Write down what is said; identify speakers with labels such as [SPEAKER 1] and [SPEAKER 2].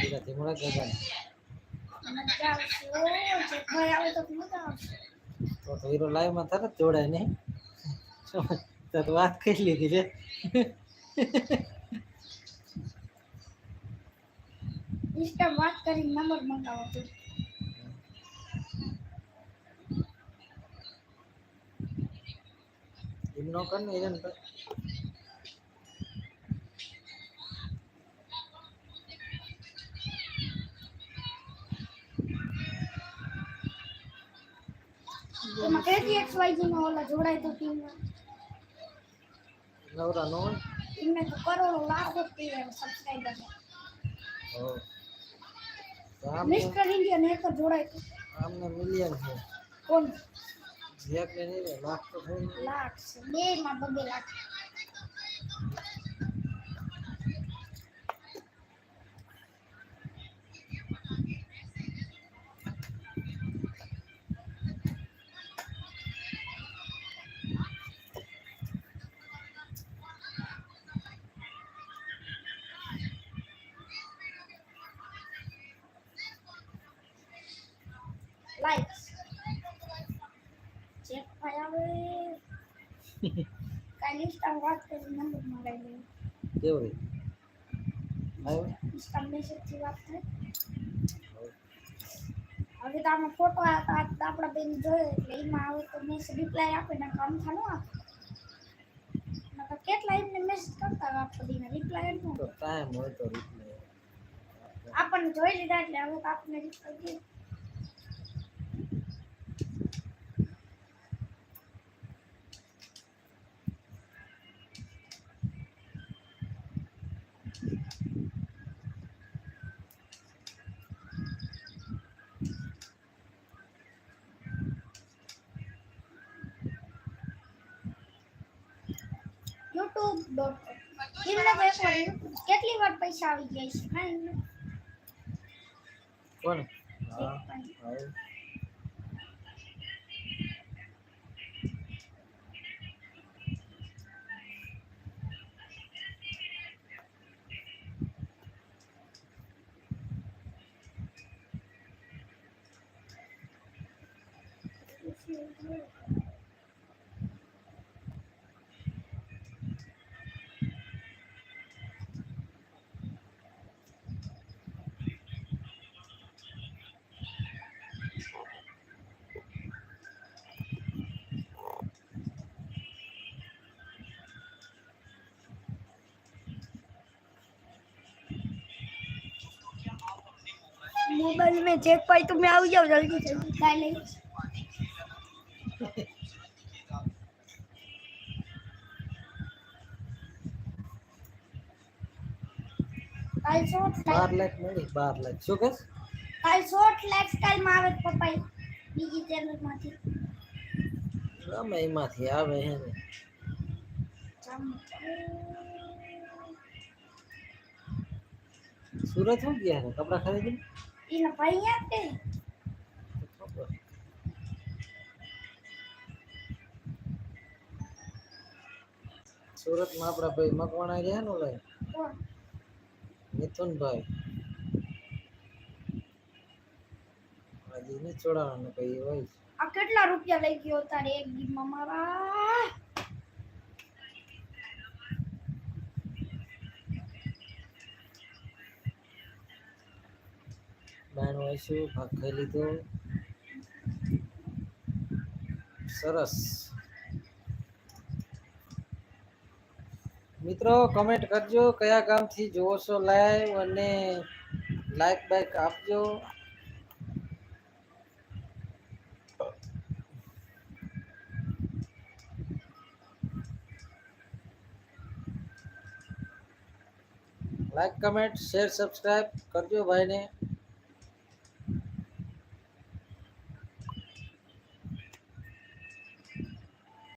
[SPEAKER 1] એનાથી મળે ગગન
[SPEAKER 2] મજા આવશે ઓ જે ભાઈ આવે તો મજા આવશે.
[SPEAKER 1] તો હીરો લાઈવ માં તરત જોડાય ને તો વાત કરી લીધી છે.
[SPEAKER 2] ઇન્સ્ટા વાત કરીને નંબર મંગાવો તો
[SPEAKER 1] એમ નો કર ને એરન કર.
[SPEAKER 2] એમાં કેટલી XYZ નો ઓલા જોડાય તો ટીમમાં
[SPEAKER 1] નવરા નો હોય.
[SPEAKER 2] એમને તો કરોડો લાખો સબસ્ક્રાઇબર છે.
[SPEAKER 1] હો તો આમને
[SPEAKER 2] મિસ્ટર ઇન્ડિયન એક જ જોડાય તો
[SPEAKER 1] આમને મિલિયન છે.
[SPEAKER 2] કોણ
[SPEAKER 1] જેક ને નહીં રે લાખ તો થઈ ને.
[SPEAKER 2] લાખ છે બે માં બબે લાખ. લાઈક્સ ચેક ભાઈ આવે કાલે ઇન્સ્ટા વાત કરીને નંબર મંગાવી લે.
[SPEAKER 1] કેવું રે આવ્યો.
[SPEAKER 2] ઇન્સ્ટા મેસેજ થી વાત થાય. હવે તો આમાં ફોટો આપણા બેન જોયો એટલે એમાં આવે તો મેસેજ રિપ્લાય આપે ને કામ થાનું આપે. નકર કેટલા એમને મેસેજ કરતા આખો દીને રિપ્લાય ન
[SPEAKER 1] તો
[SPEAKER 2] મળે.
[SPEAKER 1] ટાઈમ હોય તો રિપ્લાય
[SPEAKER 2] આપણને જોઈ લીધા એટલે હવે તો આપને રિપ્લાય દે. youtube.com એમને તો એકવાર કેટલી વાર પૈસા આવી જાય છે હા એમને
[SPEAKER 1] કોણ
[SPEAKER 2] ચેક
[SPEAKER 1] હા
[SPEAKER 2] ભાઈ
[SPEAKER 1] હા
[SPEAKER 2] मोबाइल में चेक पाई तो मैं आ जाओ जल्दी जल्दी काले काल शॉट
[SPEAKER 1] 12 લાખ મળી 12 લાખ શું કસ
[SPEAKER 2] કાલ શોર્ટ લાઈફસ્ટાઈલ માં આવે પપ્પા બીજી ચેનલ માંથી
[SPEAKER 1] ગમે એમાંથી આવે હે ને સુરત હું ગયા હે કપડા ખરીદી
[SPEAKER 2] इन भाई आते
[SPEAKER 1] સુરત માં આપડા ભાઈ મકવાણા રહ્યા ને ઓલા
[SPEAKER 2] कौन
[SPEAKER 1] મિથુનભાઈ હજી ને ચોડાવાનું કઈ હોય
[SPEAKER 2] आ કેટલા રૂપિયા લઈ ગયો તારે એક દી માં મારા
[SPEAKER 1] બાણ વાયસું ભાગ ખાઈ લીધો સરસ મિત્રો કમેન્ટ કરજો કયા ગામથી જોવો છો લાઈવ અને લાઈક બાઈક આપજો લાઈક કમેન્ટ શેર સબસ્ક્રાઇબ કરજો ભાઈને